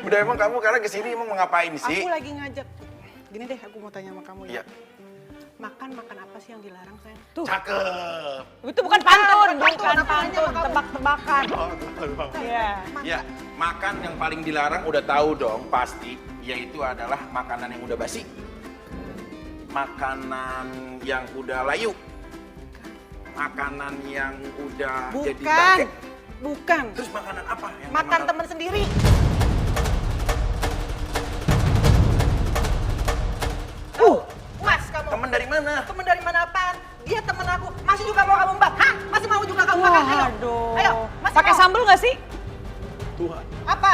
Udah emang kamu karena kesini emang mau ngapain sih? Aku lagi ngajak. Gini deh, aku mau tanya sama kamu ya. Iya. Makan apa sih yang dilarang, sayang? Tuh. Cakep. Itu bukan pantun, bukan bukan pantun, pantun, tebak-tebakan. Oh, Iya. ya, makan yang paling dilarang udah tahu dong pasti, yaitu adalah makanan yang udah basi. Makanan yang udah layu. Makanan yang udah jadi Bukan. bangke. Bukan. Terus makanan apa yang Makan memang- teman sendiri. Mas, kamu. Temen dari mana? Temen dari mana apaan? Dia temen aku. Masih juga mau kamu mbak? Hah? Masih mau juga kamu makan? Ayo. Aduh. Ayo, masih Pakai mau? sambal nggak sih? Tuhan, Apa?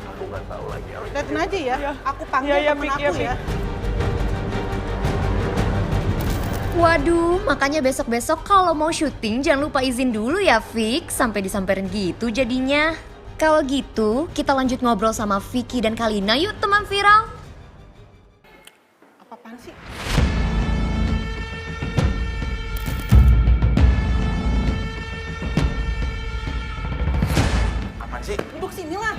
aku nggak tahu lagi. Liatin aja ya. Iya. Aku panggil Iya, iya, temen Pik, aku iya, ya. Pik. Waduh, makanya besok-besok kalau mau syuting jangan lupa izin dulu ya, Fik. Sampai disamperin gitu jadinya. Kalau gitu, kita lanjut ngobrol sama Vicky dan Kalina yuk teman viral. Apa-apaan sih? Apaan sih? Duduk sini lah.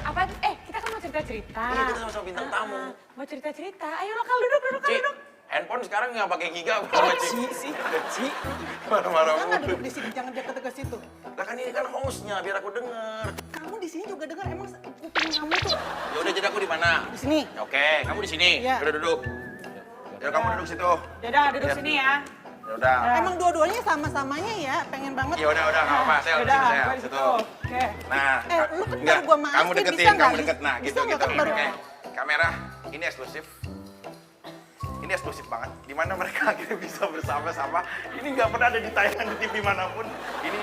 Apa? Kita kan mau cerita-cerita. Iya, kita sama-sama bintang tamu. Mau cerita-cerita. Ayo lo, Kal, duduk, Ci, duduk. handphone sekarang nggak pakai giga apa Ci? Ci, marah-marah Jangan mulu. duduk di sini, jangan deket-deket situ. Lah kan ini kan hostnya, biar aku denger. Kamu di sini juga dengar emang kuping kamu tuh Ya udah, jadi aku di mana? di sini. Ya, oke, kamu di sini. Iya. Udah duduk. Ya kamu duduk situ. Yaudah, duduk Iya. sini ya. Ya udah. Emang dua-duanya sama-samanya ya, pengen banget. Ya udah nggak apa-apa. Saya Yaudah, sini saya gua di situ. situ. Oke. Nah, Lu kan enggak, baru gua maafin, kamu bisa deketin, nggak? kamu deket. Nah, Bisa gitu nggak gitu. kan baru? Oke. Kamera, ini eksklusif. Ini eksklusif banget. Dimana mereka akhirnya bisa bersama-sama. Ini nggak pernah ada di tayangan di TV manapun. Ini.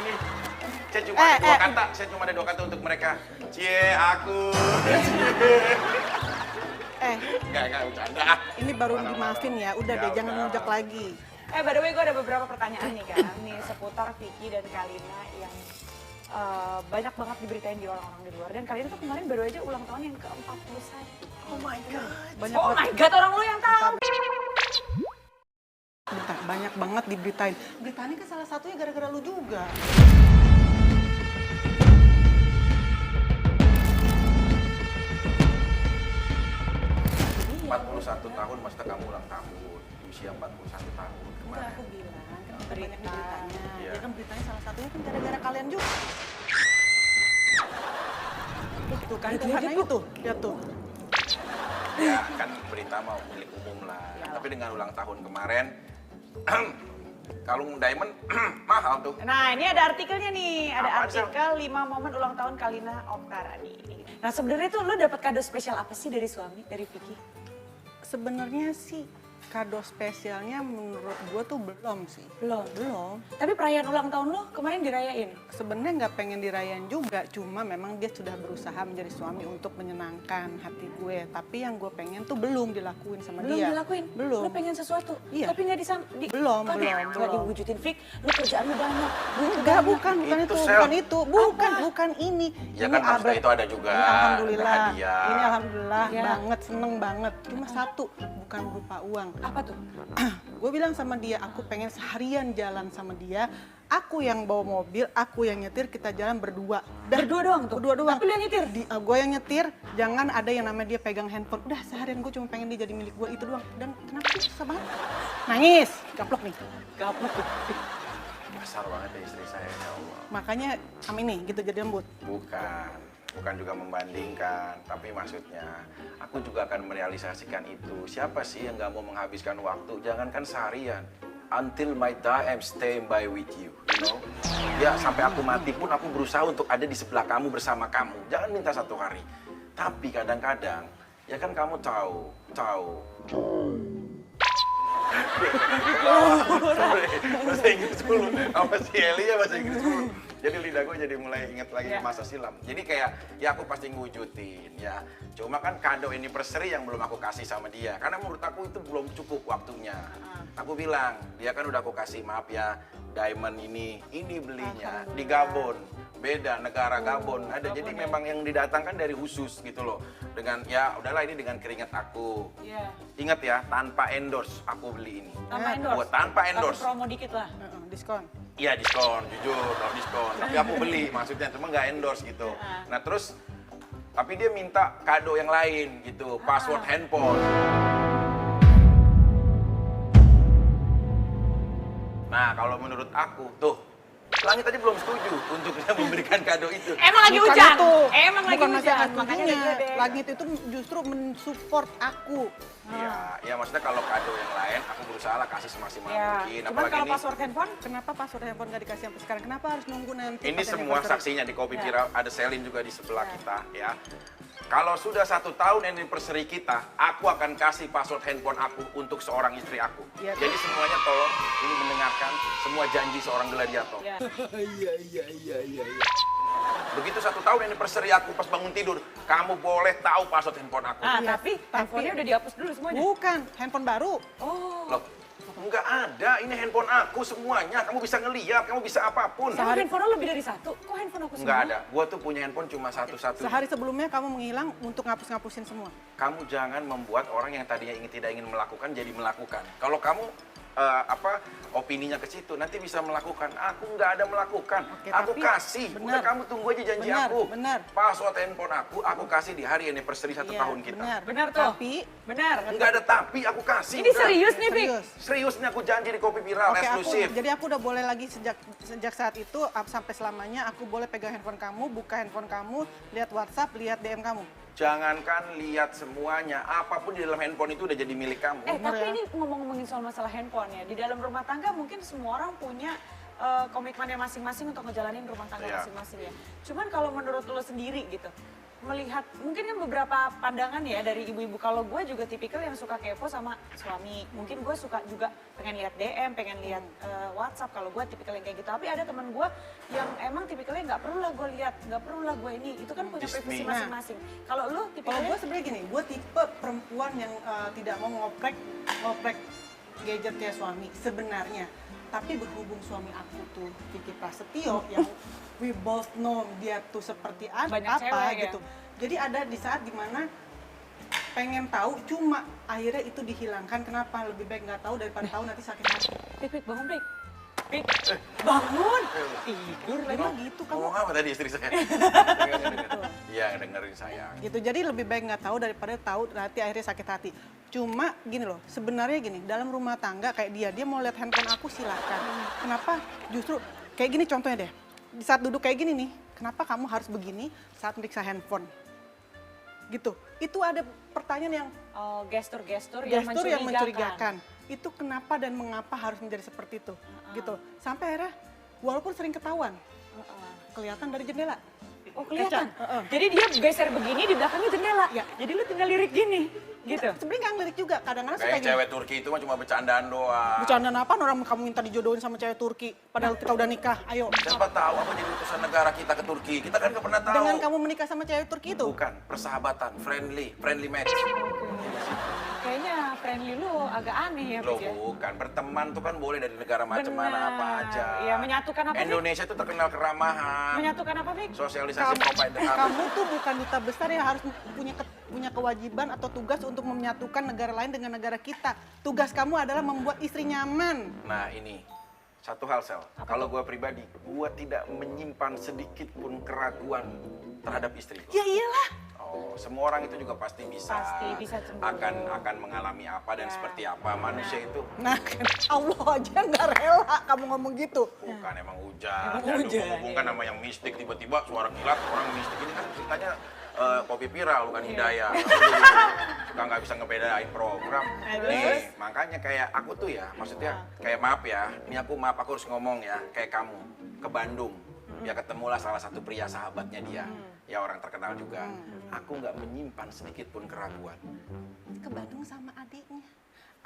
Saya cuma ada dua kata. Saya cuma ada dua kata untuk mereka. Cie, aku. Enggak, bercanda. Ini baru dimaafin ya, udah Ya deh, jangan udah. nunjuk lagi. By the way, gue ada beberapa pertanyaan nih kan. Nih seputar Vicky dan Kalina yang banyak banget diberitain di orang-orang di luar. Dan Kalina tuh kemarin baru aja ulang tahun yang ke-41. Oh my God. Banyak Oh banget, my God, orang lu yang tahu. bentar, banyak banget diberitain. Beritain kan salah satunya gara-gara lu juga. 41 tahun, maksudnya kamu ulang tahun. Di usia 41 tahun. Udah Kemarin. aku bilang, kan banyak Berita. beritanya. Iya. Ya kan beritanya salah satunya kan gara-gara kalian juga. Tuh kan, Lihat, karena lihat, itu, lihat tuh. Ya kan berita mau milik umum lah. Tapi dengan ulang tahun kemarin, kalung diamond mahal tuh. Nah, ini ada artikelnya nih. Ada Apaan, Sel? artikel 5 momen ulang tahun Kalina Oktarani. Nah, sebenarnya tuh lu dapat kado spesial apa sih dari suami, dari Vicky? Sebenarnya sih kado spesialnya menurut gua tuh belum sih. Belum. Belum. Tapi perayaan ulang tahun lu kemarin dirayain? Sebenarnya nggak pengen dirayain juga, cuma memang dia sudah berusaha menjadi suami untuk menyenangkan hati gue. Tapi yang gue pengen tuh belum dilakuin sama Belum dia. dilakuin? Belum. Lu pengen sesuatu? Iya. Tapi nggak Belum, Nggak belum. diwujudin, Vic. Lu kerjaan lu banyak. Enggak, bukan Itu, itu, Sel. bukan itu, bukan ini. Ya Ini kan maksudnya abad- itu ada juga, Ini alhamdulillah, ada hadiah. ini alhamdulillah Ya. banget, seneng banget. Cuma satu, bukan berupa uang. Apa tuh? Gue bilang sama dia, aku pengen seharian jalan sama dia. Aku yang bawa mobil, aku yang nyetir, kita jalan berdua. Berdua doang tuh? Berdua doang. Tapi lu yang nyetir? Gue yang nyetir, jangan ada yang namanya dia pegang handphone. Udah seharian gue cuma pengen dia jadi milik gue, itu doang. Dan kenapa sih susah banget? Nangis, gaplok nih. Gaplok tuh. Besar banget ya istri saya, ya Allah. Makanya ini gitu jadi lembut. Bukan juga membandingkan, tapi maksudnya aku juga akan merealisasikan itu. Siapa sih yang nggak mau menghabiskan waktu? Jangankan seharian, until my die I'm staying by with you, you know? Ya sampai aku mati pun aku berusaha untuk ada di sebelah kamu bersama kamu. Jangan minta satu hari, tapi kadang-kadang ya kan kamu tahu. Bahasa Inggris dulu, apa si Eli ya bahasa Inggris dulu. Jadi lidah gue jadi mulai inget lagi masa silam. Jadi kayak ya aku pasti ngewujudin ya. Cuma kan kado anniversary yang belum aku kasih sama dia. Karena menurut aku itu belum cukup waktunya. Aku bilang, dia kan udah aku kasih maaf ya, diamond ini belinya di Gabon. Beda negara Gabon ada. Jadi memang yang didatangkan dari khusus gitu loh. Dengan ya udahlah ini dengan keringat aku. Iya. Ingat ya, tanpa endorse aku beli ini. Tanpa endorse? Buat tanpa endorse. Tapi promo dikit lah. Diskon. Iya diskon, jujur, no diskon. Tapi aku beli, maksudnya cuma nggak endorse gitu. Nah terus, tapi dia minta kado yang lain gitu, password handphone. Nah kalau menurut aku, tuh, Langit tadi belum setuju untuk dia memberikan kado itu. Emang lagi Bukan hujan. itu. Emang lagi Bukan masalah hujan. Makanya setujunya. dia deh. Langit itu justru mensupport aku. Iya, maksudnya kalau kado yang lain, aku berusaha lah kasih semaksimal Ya. mungkin. Cuman Apalagi kalau ini, password handphone, Kenapa password handphone gak dikasih sampai sekarang? Kenapa harus nunggu nanti? ini pas semua anniversary? saksinya di Kopi Viral, ada Selin juga di sebelah kita ya. Kalau sudah 1 tahun anniversary kita, aku akan kasih password handphone aku untuk seorang istri aku. Iya. Jadi semuanya tolong ini mendengarkan semua janji seorang gladiator. ya. Begitu 1 tahun anniversary aku pas bangun tidur, kamu boleh tahu password handphone aku. Ah, Iya, tapi tapi- handphonenya udah dihapus dulu semuanya. Bukan, handphone baru. Oh. Loh, nggak ada, ini handphone aku semuanya. Kamu bisa ngeliat, kamu bisa apapun. Emang handphone lo lebih dari satu? Kok handphone aku semua? Nggak ada, gua tuh punya handphone cuma satu-satu. Sehari sebelumnya kamu menghilang untuk ngapus-ngapusin semua. Kamu jangan membuat orang yang tadinya tidak ingin melakukan jadi melakukan. Kalau kamu opininya ke situ, nanti bisa melakukan. Aku nggak ada melakukan. Oke, aku tapi kasih. Udah benar. kamu tunggu aja janji Benar, aku. benar. Password handphone aku kasih di hari anniversary 1 Iya, tahun kita. Benar tuh. Tapi, Benar. Nggak ada tapi, aku kasih. Ini udah. serius nih, Fik? serius. Serius nih aku janji di Kopi Viral, Oke, eksklusif. jadi aku udah boleh lagi sejak saat itu sampai selamanya aku boleh pegang handphone kamu, buka handphone kamu, lihat WhatsApp, lihat DM kamu. Jangankan lihat semuanya, apapun di dalam handphone itu udah jadi milik kamu. Bener Tapi ya? ini ngomongin soal masalah handphone ya. Di dalam rumah tangga mungkin semua orang punya komitmennya masing-masing untuk ngejalanin rumah tangga Iya. masing-masing ya. Cuman kalau menurut lo sendiri gitu, melihat mungkin kan beberapa pandangan ya dari ibu-ibu. Kalau gue juga tipikal yang suka kepo sama suami. Mungkin gue suka juga pengen lihat DM, pengen lihat WhatsApp. Kalau gue tipikal yang kayak gitu. Tapi ada teman gue yang emang tipikalnya nggak perlu lah gue lihat, nggak perlu lah gue ini. Itu kan punya Just privasi me. masing-masing. Kalau lo Kalau tipikalnya gue sebenarnya gini, gue tipe perempuan yang tidak mau ngoprek gadgetnya suami sebenarnya. Tapi berhubung suami aku tuh Vicky Prasetyo yang we both know dia tuh seperti Banyak apa cewek, ya? gitu. Jadi ada di saat dimana pengen tahu, cuma akhirnya itu dihilangkan. Kenapa? Lebih baik nggak tahu daripada tahu nanti sakit hati. Pik, bangun Pik. Pik, bangun. Tidur lagi. Memang gitu kamu. Ngomong apa tadi istri saya? Iya, dengerin saya. Gitu, jadi lebih baik nggak tahu daripada tahu nanti akhirnya sakit hati. Cuma gini loh, sebenarnya gini, dalam rumah tangga kayak dia mau lihat handphone aku silahkan. Kenapa justru kayak gini contohnya deh, di saat duduk kayak gini nih, kenapa kamu harus begini saat meriksa handphone? Gitu, itu ada pertanyaan yang Oh, gestur-gestur yang mencurigakan. Itu kenapa dan mengapa harus menjadi seperti itu? Gitu, sampai akhirnya walaupun sering ketahuan, kelihatan dari jendela. Oh, kelihatan. Kaca, Jadi dia geser begini di belakangnya jendela. Ya. Jadi lu tinggal lirik gini. Gitu. Sebenarnya nggak ngelirik juga, kadang-kadang suka Kayak gini. cewek Turki itu mah cuma bercandaan doang. Bercandaan apa orang kamu minta dijodohin sama cewek Turki padahal kita udah nikah? Ayo. Siapa tahu apa jadi utusan negara kita ke Turki? Kita kan nggak pernah tahu. Dengan kamu menikah sama cewek Turki itu? Bukan, persahabatan, friendly match. Kayaknya friendly lu agak aneh ya, Loh Pik ya. bukan, berteman tuh kan boleh dari negara macam mana Benar. apa aja. Iya, menyatukan apa, Pik? Indonesia itu terkenal keramahan, Menyatukan apa, Pik? sosialisasi provider. Kamu tuh bukan duta besar yang harus punya kewajiban atau tugas untuk menyatukan negara lain dengan negara kita. Tugas kamu adalah membuat istri nyaman. Nah ini, satu hal Sel, kalau gue pribadi, gue tidak menyimpan sedikit pun keraguan terhadap istri gua. Ya iyalah. Oh, semua orang itu juga pasti bisa cemburu. akan mengalami apa dan seperti apa manusia itu. Nah, kan Allah aja nggak rela kamu ngomong gitu. Bukan emang hujan, menghubungkan nama yang mistik tiba-tiba suara kilat orang mistik ini kan ceritanya Kopi Viral bukan Hidayah. Aku jadi suka nggak bisa ngebedain program. Nih makanya kayak aku tuh ya, maksudnya kayak maaf aku harus ngomong ya kayak kamu ke Bandung. Ya ketemulah salah satu pria sahabatnya dia, ya orang terkenal juga. Aku nggak menyimpan sedikit pun keraguan. Ke Bandung sama adiknya.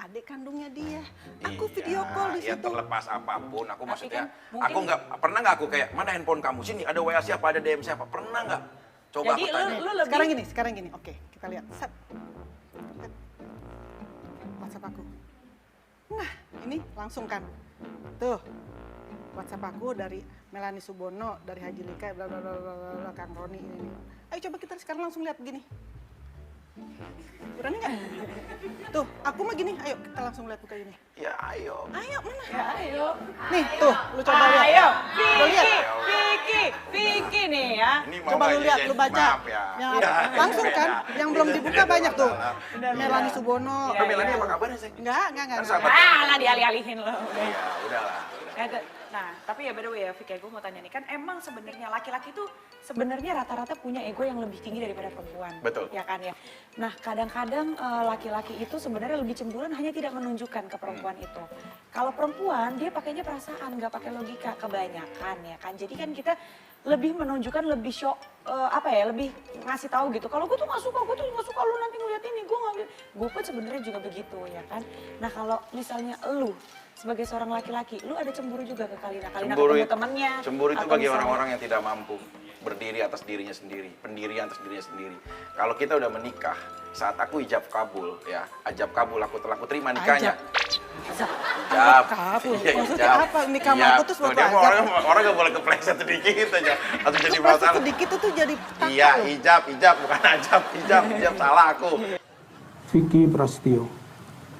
Adik kandungnya dia. Iya, Aku video call di ya situ. terlepas apapun, aku maksudnya, kan mungkin- aku nggak pernah nggak aku kayak mana handphone kamu sini ada WA siapa ada DM siapa pernah nggak? Coba Jadi aku tanya. lu lebih Sekarang gini. Oke, kita lihat. Set. Lihat. WhatsApp aku. Nah, ini langsung kan. Tuh. WhatsApp aku dari Melani Subono, dari Haji Lika, bla bla bla bla bla, Kang Roni ini. Ayo coba kita sekarang langsung lihat begini. Berani nggak? Tuh, aku mah gini, ayo kita langsung lihat buka ini. Ya ayo. Ayo, mana? Ya ayo. Nih, tuh, lu coba lihat. Ayo, Lu lihat. Vicky nih ya. Ini Coba lu lihat, lu baca. Maaf ya. Yang Ya, langsung beda. kan, yang belum dibuka Beda, banyak tuh. masalah. Melani Subono. Tapi Melani apa kabarnya sih? Enggak. Kan sahabat. Lah dialih-alihin lo. Iya, udahlah. Nah, tapi ya by the way ya, Vicky, gue mau tanya nih, kan emang sebenarnya laki-laki tuh sebenarnya rata-rata punya ego yang lebih tinggi daripada perempuan. Betul. Ya kan ya. Nah, kadang-kadang laki-laki itu sebenarnya lebih cemburuan hanya tidak menunjukkan ke perempuan itu. Kalau perempuan dia pakainya perasaan, nggak pakai logika kebanyakan ya kan. Jadi kan kita lebih menunjukkan, lebih show, lebih ngasih tahu gitu. Kalau gue tuh nggak suka lu nanti ngeliat ini, gue pun sebenarnya juga begitu ya kan. Nah kalau misalnya lu sebagai seorang laki-laki, lu ada cemburu juga ke Kalina ketemu temennya. Cemburu itu atau bagi misalnya- orang-orang yang tidak mampu berdiri atas dirinya sendiri, pendirian atas dirinya sendiri. Kalau kita udah menikah, saat aku ijab kabul ya, ijab kabul aku telah terima nikahnya. Ijab. Kabul. Iya, Maksudnya ijab. apa? Nikah Iya. mau putus Tuh, buat dia ajab. orang nggak boleh kepleset sedikit aja atau jadi Itu pasti masalah. sedikit itu jadi takut. Iya, ijab bukan ajab, ijab salah aku. Vicky Prastio,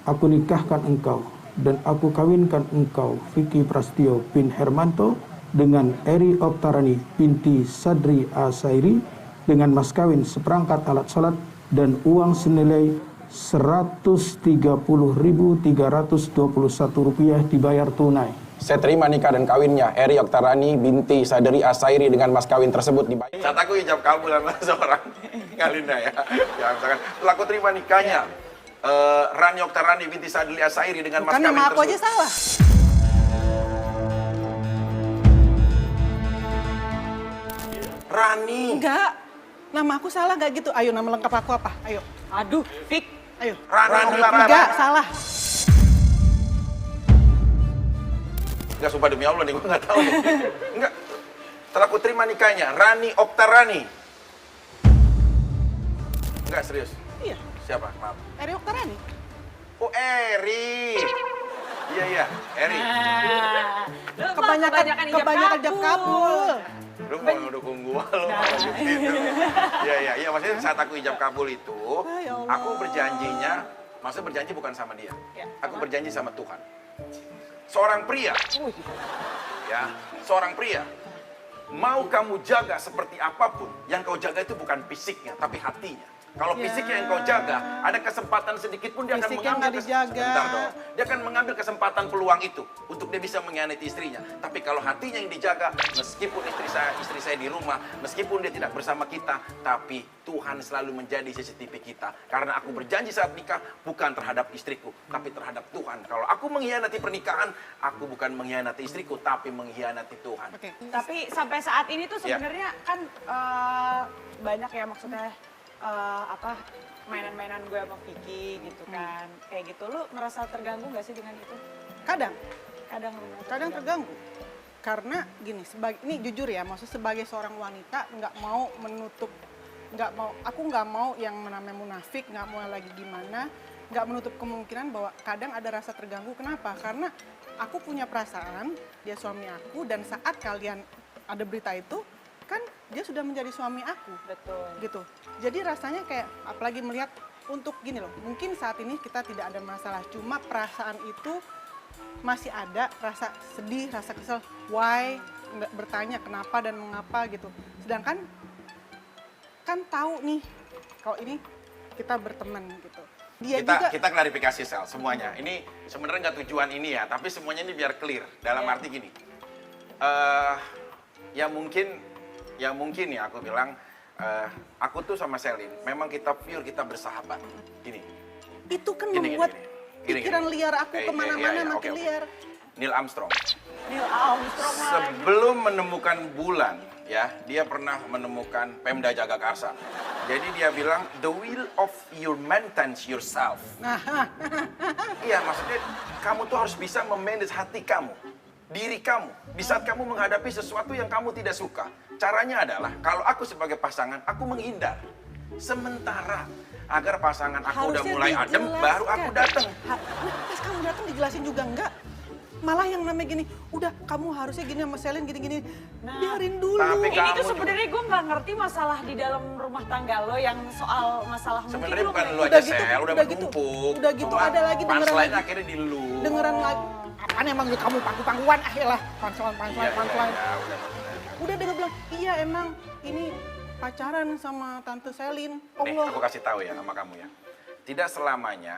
aku nikahkan engkau dan aku kawinkan engkau, Vicky Prastio bin Hermanto, dengan Eri Oktarani binti Sadri Asairi, dengan mas kawin seperangkat alat sholat dan uang senilai Rp130.321 dibayar tunai. Saya terima nikah dan kawinnya Eri Oktarani binti Sadri Asairi dengan mas kawin tersebut dibayar. Saat aku ijab kabul sama seorang Kalina ya, misalkan setelah aku terima nikahnya Rani Oktarani binti Sadli Asairi dengan mas Kan kawin nama aku aja tersebut. salah. Rani. Enggak. Nama aku salah nggak gitu. Ayo nama lengkap aku apa? Ayo. Aduh, Vic. Ayo. Rani. Enggak, salah. Enggak, sumpah demi Allah nih, gue nggak tahu nih. Enggak. Setelah aku terima nikahnya, Rani Oktarani. Enggak, serius. Iya. Siapa? Maaf. Eri Oktarani. Oh, Eri. Iya, Eri. Nah, lu mah Kebanyakan ijab kabul. Lu mau ngedukung gua lu malah gitu. Iya, maksudnya saat aku ijab kabul itu, Ya Allah. aku berjanjinya, maksudnya berjanji bukan sama dia. Aku berjanji sama Tuhan. Seorang pria, ya, seorang pria, mau kamu jaga seperti apapun, yang kau jaga itu bukan fisiknya, tapi hatinya. Kalau Ya. fisiknya yang kau jaga, ada kesempatan sedikit pun dia akan Fisiknya mengambil nggak dijaga. Sebentar dong. Dia akan mengambil kesempatan peluang itu untuk dia bisa mengkhianati istrinya. Tapi kalau hatinya yang dijaga, meskipun istri saya di rumah, meskipun dia tidak bersama kita, tapi Tuhan selalu menjadi CCTV kita. Karena aku berjanji saat nikah bukan terhadap istriku, tapi terhadap Tuhan. Kalau aku mengkhianati pernikahan, aku bukan mengkhianati istriku, tapi mengkhianati Tuhan. Oke. Tapi sampai saat ini tuh Ya. sebenarnya kan banyak ya maksudnya mainan-mainan gue sama Vicky gitu kan. Kayak gitu, lu merasa terganggu gak sih dengan itu? Kadang Kadang lu merasa terganggu. Karena gini, ini jujur ya, maksudnya sebagai seorang wanita aku nggak mau yang namanya munafik, nggak mau lagi gimana, nggak menutup kemungkinan bahwa kadang ada rasa terganggu. Kenapa? Karena aku punya perasaan, dia suami aku, dan saat kalian ada berita itu, kan dia sudah menjadi suami aku. Betul. Gitu. Jadi rasanya kayak, apalagi melihat untuk gini loh, mungkin saat ini kita tidak ada masalah, cuma perasaan itu masih ada, rasa sedih, rasa kesel, why, nggak bertanya kenapa dan mengapa gitu. Sedangkan kan tahu nih kalau ini kita berteman gitu. Dia juga Kita klarifikasi Sel semuanya. Ini sebenarnya nggak tujuan ini ya, tapi semuanya ini biar clear. Dalam arti gini, ya mungkin ya aku bilang, aku tuh sama Selin, memang kita pure, kita bersahabat. Gini. itu kan Gini, membuat gini. pikiran liar aku kemana-mana Iya, makin oke. liar. Neil Armstrong. Neil Armstrong lagi. Sebelum menemukan bulan, ya, dia pernah menemukan Pemda Jagakarsa. Jadi dia bilang, the will of your maintains yourself. Iya, maksudnya kamu tuh harus bisa memanage hati kamu, diri kamu, di saat kamu menghadapi sesuatu yang kamu tidak suka. Caranya adalah, kalau aku sebagai pasangan, aku menghindar. Sementara, agar pasangan aku udah Harusnya mulai adem, baru aku dijelaskan. datang. Pas kamu datang dijelasin juga enggak. Malah yang namanya gini, udah kamu harusnya gini sama Selin gini-gini. Biarin dulu. Tapi Ini kamu tuh sebenarnya gue nggak ngerti masalah di dalam rumah tangga lo yang soal masalah mungkin sebenarnya lo bukan kayak- lu Udah aja gitu, Sel, udah udah gitu, menumpuk. udah gitu, Cuma ada lagi dengeran punchline lagi. akhirnya di lu. Dengeran lagi. Apaan emang kamu pangku-pangkuan? Ah lah, punchline. Udah. Udah dia bilang, iya emang ini pacaran sama Tante Selin. Nih, Allah. aku kasih tahu ya sama kamu ya. Tidak selamanya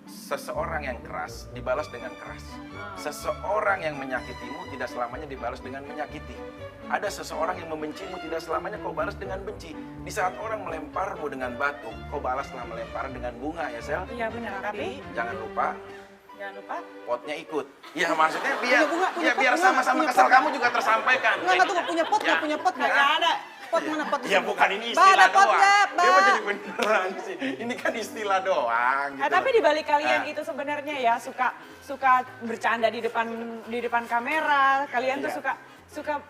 seseorang yang keras dibalas dengan keras. Seseorang yang menyakitimu tidak selamanya dibalas dengan menyakiti. Ada seseorang yang membencimu tidak selamanya kau balas dengan benci. Di saat orang melemparmu dengan batu, kau balaslah melempar dengan bunga ya Sel. Iya benar, tapi Jangan lupa jangan lupa. potnya ikut. Ya maksudnya biar Punya bunga, punya pot, biar bunga, sama-sama punya kesal pot. kamu juga tersampaikan. Nggak tuh punya pot, Ya. nggak punya pot, nggak ada. Pot mana pot? Ya bukan ini Ba, istilah ada pot doang. nggak, Ba? Dia mau jadi beneran sih. Ini kan istilah doang gitu. Tapi di balik kalian Ah. itu sebenarnya ya suka bercanda di depan kamera. Kalian tuh suka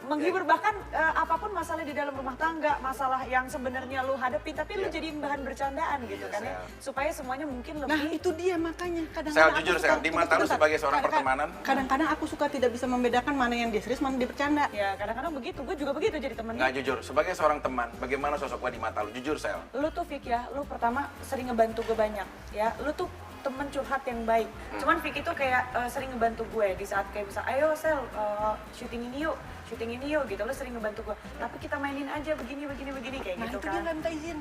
menghibur bahkan apapun masalah di dalam rumah tangga, masalah yang sebenarnya lu hadapin tapi lu Iya. jadiin bahan bercandaan gitu kan ya. Supaya semuanya mungkin lebih Nah itu dia makanya kadang-kadang Sel, aku jujur, suka- Sel, di mata lu sebentar. sebagai seorang pertemanan? Kadang-kadang aku suka tidak bisa membedakan mana yang dia serius, mana dia bercanda. ya kadang-kadang begitu. Gue juga begitu jadi temennya. Nggak jujur, sebagai seorang teman, bagaimana sosok gua di mata lu? Jujur, Sel. Lu tuh Fik ya, lu pertama sering ngebantu gue banyak ya. Lu tuh temen curhat yang baik. Cuman Fik itu kayak sering ngebantu gue di saat kayak bisa, ayo Sel, syuting ini yuk gitu. Lu sering ngebantu gue. Tapi kita mainin aja begini kayak Nah gitu itu dia kan. nggak minta izin.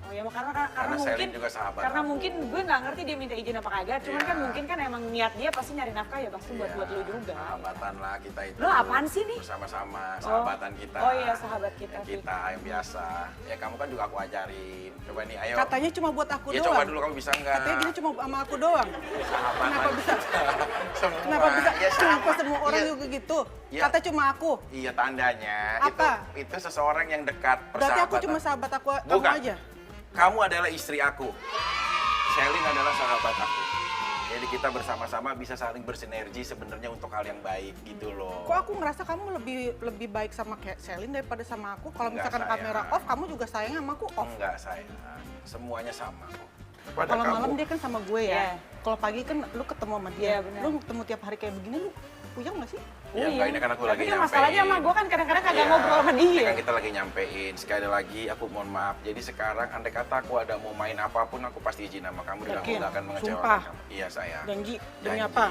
Oh ya karena Karena mungkin Selin juga sahabat karena aku. mungkin gue nggak ngerti dia minta izin apa kagak. Cuman Iya. kan mungkin kan emang niat dia pasti nyari nafkah ya pasti buat lu juga. Sahabatan lah kita itu. Lu apaan sih nih? Bersama-sama, sahabatan kita. Oh iya, sahabat kita, Yang kita yang biasa. Ya kamu kan juga aku ajarin. Coba nih, ayo. Katanya cuma buat aku Ya doang. coba dulu kamu bisa nggak? Katanya gini cuma sama aku doang. Sahabatan. Kenapa bisa? Semua. Kenapa bisa? Ya, Kenapa sama. semua orang Iya. juga gitu? Iya. Katanya cuma aku. Iya tandanya. Apa? Itu seseorang yang dekat. Berarti aku persahabatan. cuma sahabat aku Bukan. kamu aja. Kamu adalah istri aku. Selin adalah sahabat aku. Jadi kita bersama-sama bisa saling bersinergi sebenarnya untuk hal yang baik gitu loh. Kok aku ngerasa kamu lebih baik sama kayak Selin daripada sama aku? Kalau Enggak, misalkan sayang. kamera off, kamu juga sayang sama aku off. Enggak sayang, semuanya sama kok. Pada Kalau kamu, malam dia kan sama gue ya. Iya. Kalau pagi kan lu ketemu sama dia. Iya, benar. Lu ketemu tiap hari kayak begini, lu puyeng gak sih? ya enggak, ini kan aku Tapi lagi kan nyampein. masalahnya sama gue kan kadang-kadang kagak Iya, ngobrol sama ini dia. kan kita lagi nyampein. Sekali lagi aku mohon maaf. Jadi sekarang andai kata aku ada mau main apapun, aku pasti izin sama kamu dan aku Yakin? nggak akan mengecewakan Sumpah? kamu. Iya sayang. Janji? Demi Janji, apa?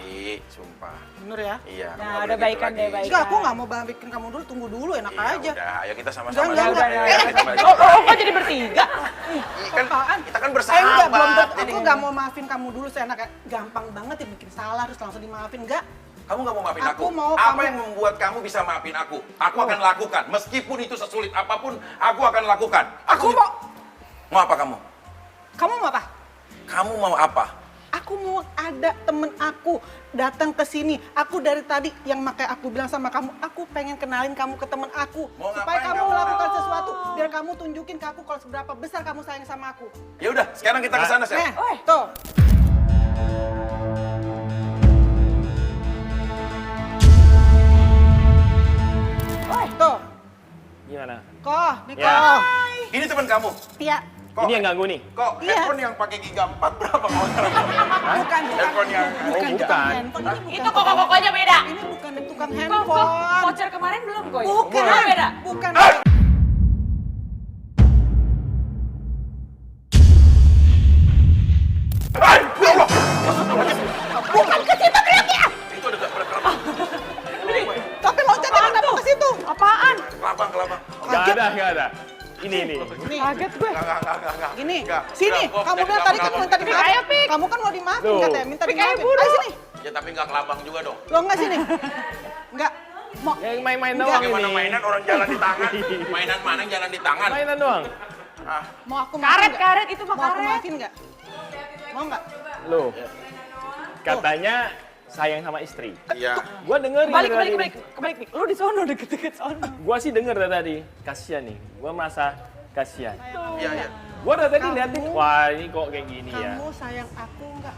sumpah. Bener ya? Iya. Nah, nggak ada boleh gitu baikan lagi. deh, baikan. Enggak, aku gak mau bikin kamu dulu, tunggu dulu, enak Iya, aja. udah, ayo kita sama-sama. Enggak, dulu. enggak. Ayo, kita balik. Oh, jadi bertiga? Iya kan, Apaan? kita kan Enggak, bersahabat. belum tentu. Jadi Aku gak mau maafin kamu dulu, seenaknya. Gampang banget ya bikin salah, terus langsung dimaafin. Enggak. kamu nggak mau maafin Aku aku. mau Apa kamu- yang membuat kamu bisa maafin aku? Aku akan lakukan. Meskipun itu sesulit apapun, aku akan lakukan. Aku mau... Mau apa kamu? Kamu mau apa? Kamu mau apa? Aku mau ada temen aku datang ke sini. Aku dari tadi yang makanya aku bilang sama kamu, aku pengen kenalin kamu ke temen aku. Mau Supaya ngapain kamu kamu? melakukan sesuatu, biar kamu tunjukin ke aku kalau seberapa besar kamu sayang sama aku. Ya udah, sekarang kita ke sana, Sel. Nah, tuh. Tuh, Gimana? Koh, nih Ya. Koh. Ini teman kamu. Iya. Kok, Ini yang ganggu nih? kok Iya. handphone yang pakai giga 4 berapa mau? Bukan, Handphone yang Oh, bukan. handphone, ini bukan. Itu kok aja beda. Ini bukan tukang Kok handphone. voucher kemarin belum kok? Bukan. Oh, beda. Bukan. Itu ada kelabang. Tapi loncatnya kenapa ke situ? Apaan? Kelabang. Gak ada. Ini. Nih, Kaget gue. Enggak. gini. Enggak, Sini, enggak, kamu enggak, bilang tadi kan enggak, minta Pik, dimaafin. ayo, Pik. Kamu kan mau dimaafin Tuh. katanya, minta Pik, ayo, dimaafin. buru. Ayo sini. Ya tapi enggak kelabang juga dong. Lo enggak sini? Enggak. Mau Yang main-main Enggak. doang Bagaimana ini. mainan orang jalan di tangan? Mainan mana yang jalan di tangan? Mainan doang. Ah, mau aku maafin nggak? Karet itu mah Mau aku karet. maafin enggak? Mau enggak? Loh. Katanya sayang sama istri. iya. Gua dengerin Kebalik, dari kebalik, tadi. kebalik, Pik. Lu di sono deket-deket sono. Gua sih denger dari tadi. Kasian nih. Gua merasa kasian. Iya. Gua dari tadi Kamu- liatin, wah ini kok kayak gini ya. Kamu sayang aku enggak?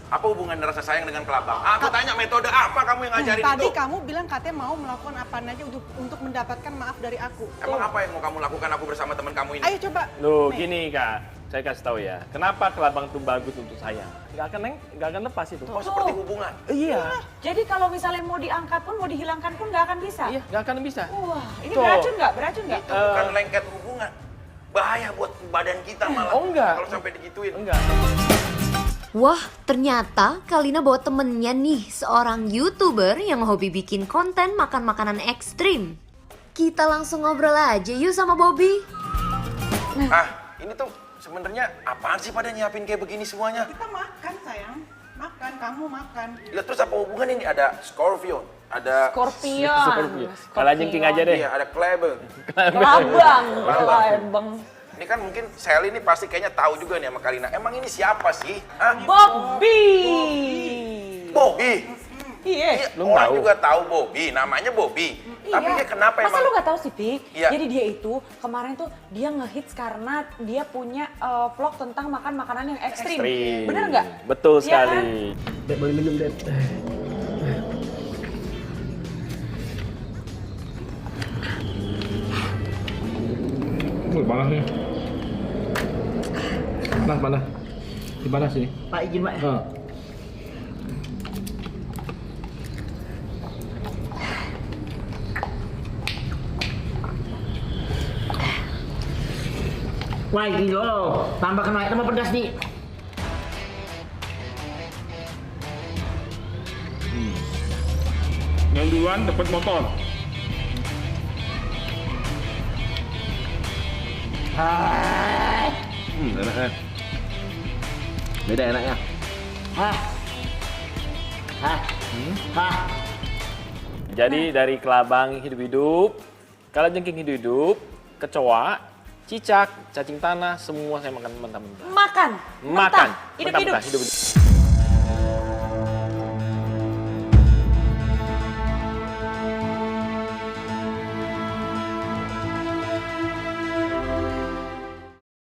Apa hubungan rasa sayang dengan kelabang? Aku tanya metode apa kamu yang ngajarin Tadi itu? kamu bilang katanya mau melakukan apa aja untuk mendapatkan maaf dari aku. Emang apa yang mau kamu lakukan aku bersama teman kamu ini? Ayo coba. Loh, Nih. gini Kak. saya kasih tahu ya. Kenapa kelabang itu bagus untuk saya? Nggak akan lepas itu. Oh, seperti hubungan. Iya. Jadi kalau misalnya mau diangkat pun, mau dihilangkan pun nggak akan bisa? Iya, nggak akan bisa. Wah, ini Tuh. beracun nggak? Beracun nggak? Bukan lengket hubungan. Bahaya buat badan kita malah. Oh, enggak. Kalau sampai digituin. Enggak. Wah, ternyata Kalina bawa temennya nih, seorang YouTuber yang hobi bikin konten makan makanan ekstrim. Kita langsung ngobrol aja yuk sama Bobby. Ini tuh sebenarnya apaan sih pada nyiapin kayak begini semuanya? Kita makan sayang, makan, kamu makan. Ya terus apa hubungan ini? Ada Scorpion, ada Scorpion. Kalau jengking aja deh. iya, ada Kleber. Labang. Ini kan mungkin Sally ini pasti kayaknya tahu juga nih sama Kalina. Emang ini siapa sih? Bobby. Bobby. Iya. Lu Orang tahu? juga tahu Bobby, namanya Bobby. Tapi dia kenapa Masa emang? lu gak tahu sih, Pik? Iya. Jadi dia itu kemarin tuh dia ngehits karena dia punya vlog tentang makan makanan yang ekstrim. Bener nggak? Betul Iya sekali. kan? Boleh minum, Dad. Panas nih. Panas. Di panas sini. Pak izin Pak. Wah gini loh, tambah kena tambah pedas nih. Yang duluan dapat motor. Enak. Beda enaknya. Jadi dari kelabang hidup-hidup, kalajengking hidup-hidup, kecoa, cicak, cacing tanah, semua saya makan mentah-mentah. Makan. Makan. Hidup-hidup. Mentah-mentah, hidup-hidup.